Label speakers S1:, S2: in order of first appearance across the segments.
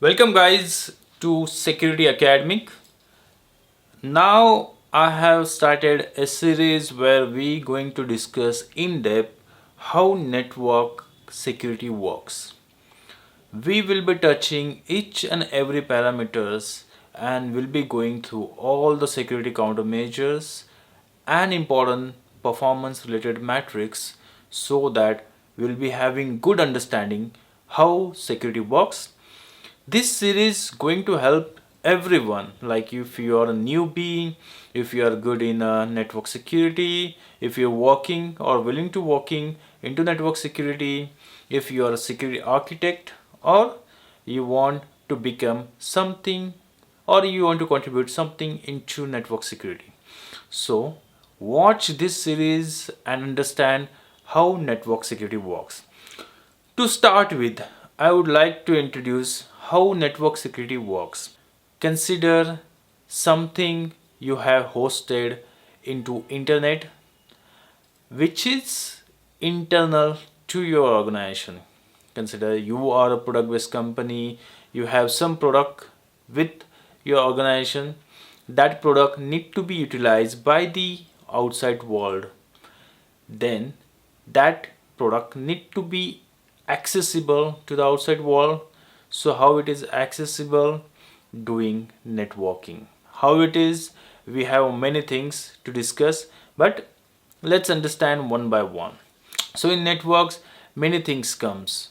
S1: Welcome guys to Security Academic. Now I have started a series where we going to discuss in depth how network security works. We will be touching each and every parameters and will be going through all the security countermeasures and important performance related metrics so that we'll be having good understanding how security works. This series going to help everyone, like if you are a newbie, if you are good in network security, if you're working or willing to working into network security, if you are a security architect, or you want to become something, or you want to contribute something into network security. So watch this series and understand how network security works. To start with, I would like to introduce how network security works. Consider something you have hosted into internet which is internal to your organization. Consider you are a product based company, you have some product with your organization. That product need to be utilized by the outside world. Then that product need to be accessible to the outside world. So how it is accessible? Doing networking. How it is? We have many things to discuss, but let's understand one by one. So in networks many things comes,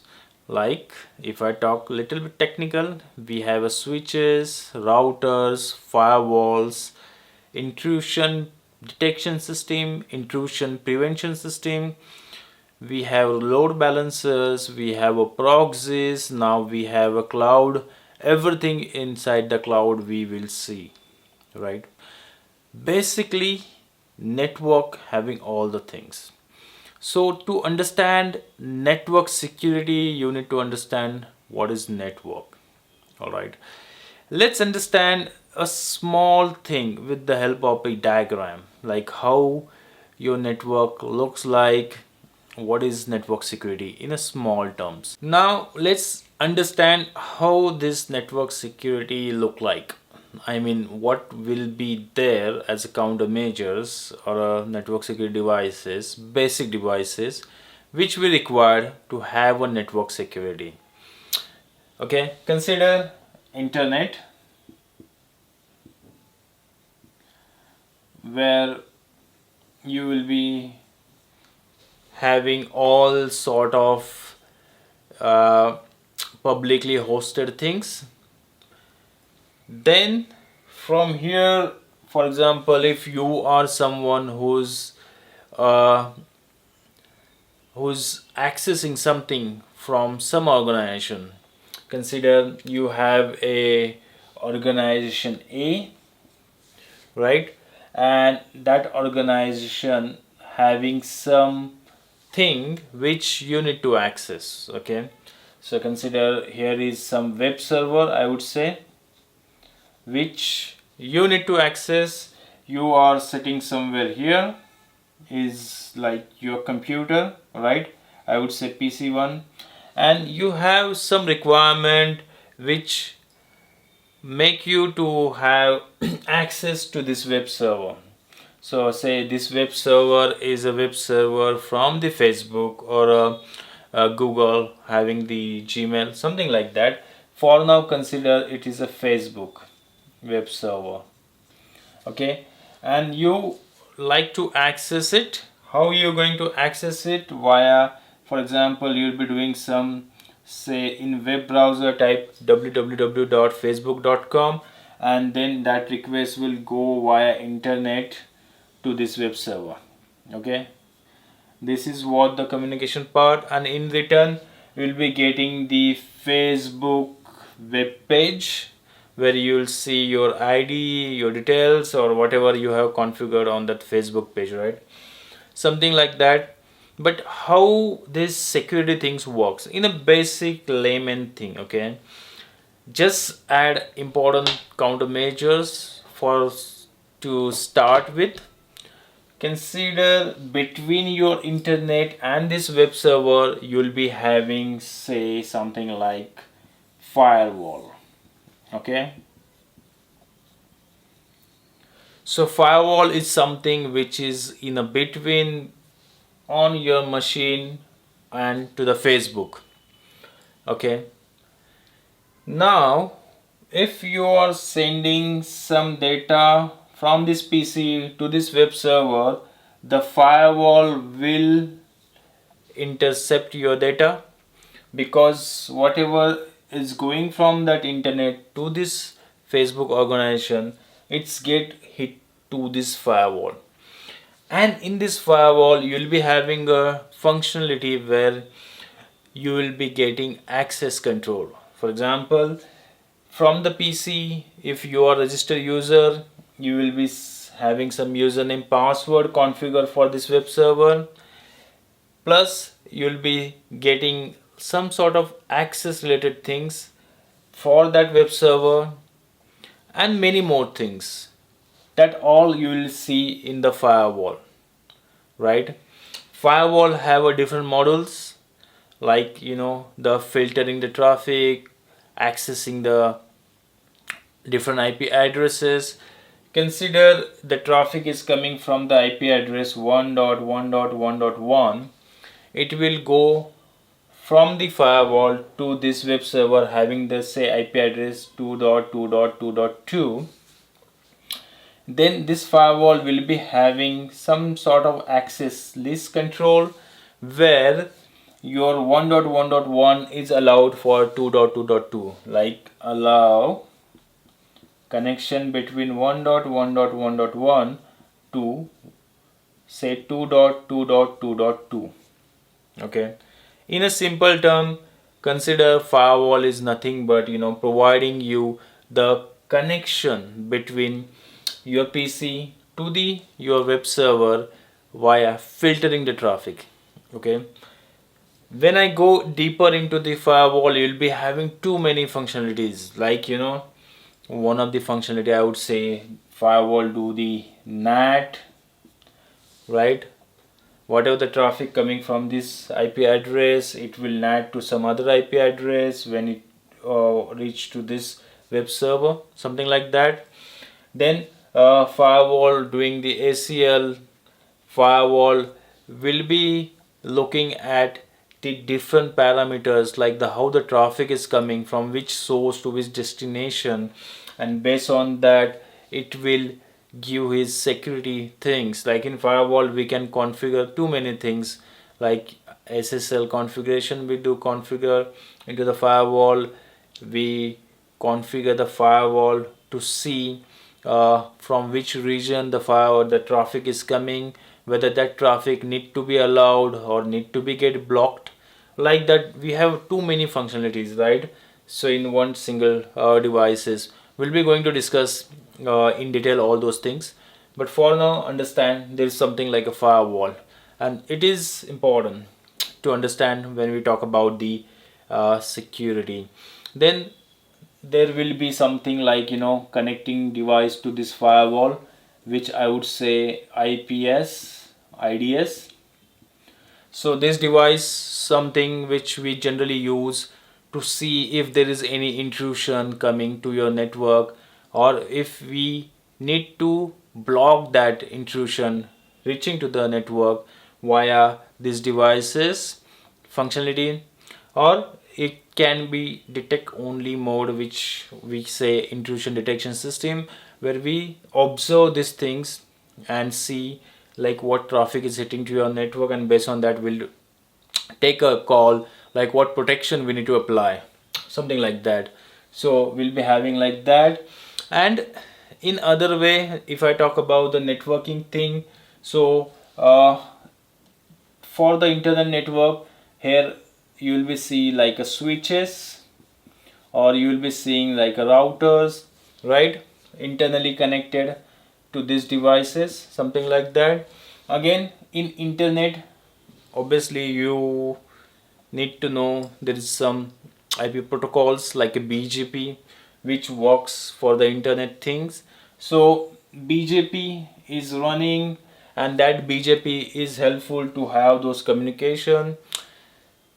S1: like if I talk little bit technical, we have a switches, routers, firewalls, intrusion detection system, intrusion prevention system, we have load balancers, we have a proxies, now we have a cloud. Everything inside the cloud we will see, right? Basically network having all the things. So to understand network security you need to understand what is network. All right, let's understand a small thing with the help of a diagram, like how your network looks like, what is network security in a small terms. Now let's understand how this network security look like. I mean, what will be there as a countermeasures or a network security devices, basic devices which we require to have a network security. Okay, consider internet, where you will be having all sort of publicly hosted things. Then from here, for example, if you are someone uh, who's accessing something from some organization, consider you have a organization A, right? And that organization having some thing which you need to access. Okay, so consider here is some web server, I would say, which you need to access. You are sitting somewhere here, is like your computer, right? I would say PC1, and you have some requirement which make you to have access to this web server. So say this web server is a web server from the Facebook or Google having the Gmail, something like that. For now consider it is a Facebook web server. Okay, and you like to access it. How you're going to access it? Via, for example, you'll be doing some, say in web browser, type www.facebook.com, and then that request will go via internet to this web server. Okay, this is what the communication part, and in return we'll be getting the Facebook web page where you'll see your ID, your details, or whatever you have configured on that Facebook page, right? Something like that. But how this security things works in a basic layman thing, okay? Just add important countermeasures for to start with. Consider between your internet and this web server you'll be having, say, something like firewall. Okay, so firewall is something which is in a between on your machine and to the Facebook. Okay, now if you are sending some data from this PC to this web server, the firewall will intercept your data, because whatever is going from that internet to this Facebook organization, it's get hit to this firewall. And in this firewall you will be having a functionality where you will be getting access control. For example, from the PC, if you are a registered user, you will be having some username password configured for this web server, plus you'll be getting some sort of access related things for that web server and many more things. That all you will see in the firewall, right? Firewall have a different models, like the filtering the traffic, accessing the different IP addresses. Consider the traffic is coming from the IP address 1.1.1.1. It will go from the firewall to this web server having the say IP address 2.2.2.2. Then this firewall will be having some sort of access list control where your 1.1.1 is allowed for 2.2.2, like allow connection between 1.1.1.1 to say 2.2.2.2. Okay, in a simple term, consider firewall is nothing but providing you the connection between your PC to the your web server via filtering the traffic. Okay, when I go deeper into the firewall, you'll be having too many functionalities, like one of the functionality I would say firewall do the NAT, right? Whatever the traffic coming from this IP address, it will NAT to some other IP address when it reach to this web server, something like that. Then firewall doing the ACL. Firewall will be looking at the different parameters, like the how the traffic is coming from which source to which destination, and based on that it will give his security things. Like in firewall we can configure too many things, like SSL configuration we do configure into the firewall. We configure the firewall to see from which region the traffic is coming, whether that traffic need to be allowed or need to be get blocked. Like that we have too many functionalities, right? So in one single devices we'll be going to discuss in detail all those things, but for now understand there is something like a firewall, and it is important to understand when we talk about the security. Then there will be something like connecting device to this firewall, which I would say IDS. So this device something which we generally use to see if there is any intrusion coming to your network, or if we need to block that intrusion reaching to the network via this device's functionality. Or it can be detect only mode, which we say intrusion detection system, where we observe these things and see like what traffic is hitting to your network, and based on that we'll take a call like what protection we need to apply, something like that. So we'll be having like that. And in other way, if I talk about the networking thing, so for the internet network, here you will be see like a switches, or you will be seeing like a routers, right, internally connected to these devices, something like that. Again, in internet obviously you need to know there is some IP protocols like a BGP which works for the internet things. So BGP is running, and that BGP is helpful to have those communication.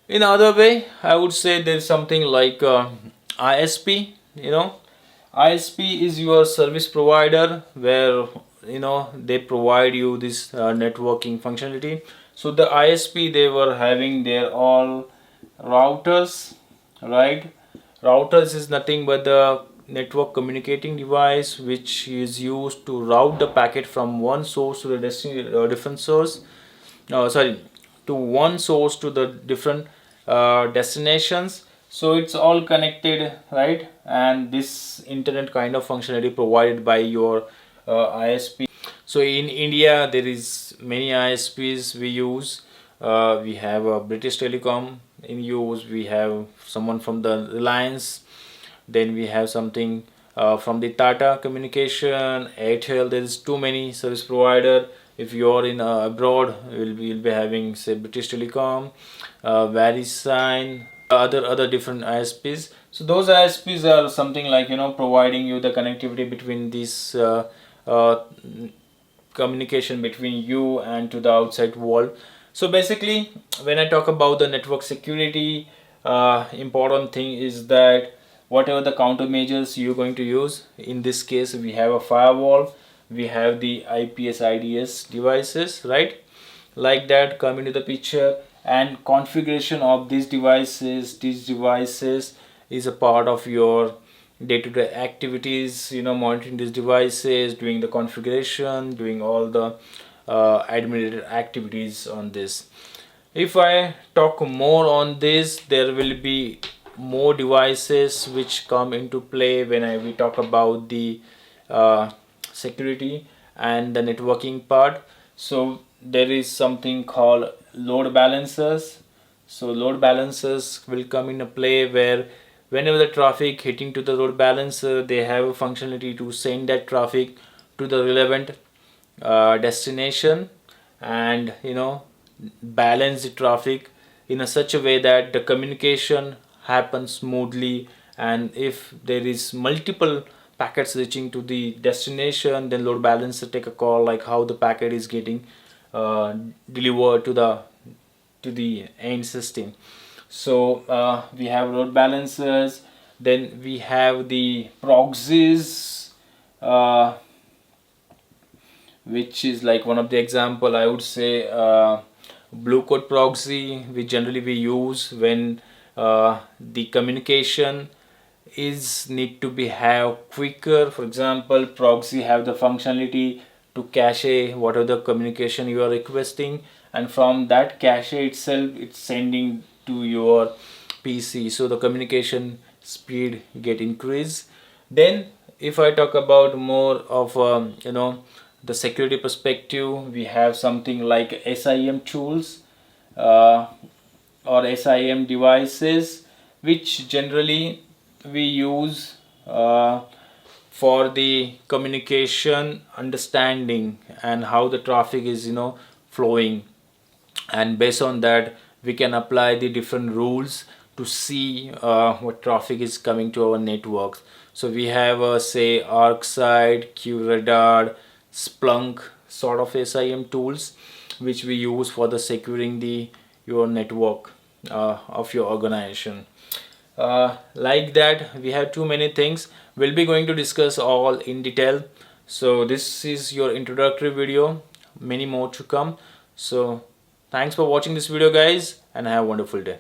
S1: In other way, I would say there's something like ISP, ISP is your service provider where they provide you this networking functionality. So the ISP, they were having their all routers, right? Routers is nothing but the network communicating device which is used to route the packet from one source to the different source. Sorry, to one source to the different destinations. So it's all connected, right? And this internet kind of functionality provided by your ISP. So in India there is many ISPs we use. We have a British Telecom in use, we have someone from the Reliance, then we have something from the Tata Communication, Airtel. There is too many service provider. If you're in abroad, you'll be having say British Telecom, VeriSign, other different ISPs. So those ISPs are something like providing you the connectivity between these communication between you and to the outside world. So basically, when I talk about the network security, important thing is that whatever the countermeasures you're going to use, in this case we have a firewall, we have the IPS IDS devices, right? Like that come into the picture, and configuration of these devices is a part of your day-to-day activities, monitoring these devices, doing the configuration, doing all the administrative activities on this. If I talk more on this, there will be more devices which come into play when we talk about the security and the networking part. So there is something called load balancers. So load balancers will come into play where whenever the traffic hitting to the load balancer, they have a functionality to send that traffic to the relevant destination, and balance the traffic in a such a way that the communication happens smoothly. And if there is multiple packets reaching to the destination, then load balancer take a call like how the packet is getting delivered to the end system. So we have load balancers, then we have the proxies, which is like one of the example I would say, blue code proxy, which generally we use when the communication is need to be have quicker. For example, proxy have the functionality to cache whatever the communication you are requesting, and from that cache itself it's sending to your PC, so the communication speed get increased. Then if I talk about more of the security perspective, we have something like SIM tools or SIM devices, which generally we use for the communication understanding and how the traffic is flowing, and based on that we can apply the different rules to see what traffic is coming to our networks. So we have say ArcSight, QRadar, Splunk sort of SIM tools which we use for the securing your network of your organization. Like that we have too many things, we'll be going to discuss all in detail. So this is your introductory video, many more to come. So thanks for watching this video guys, and have a wonderful day.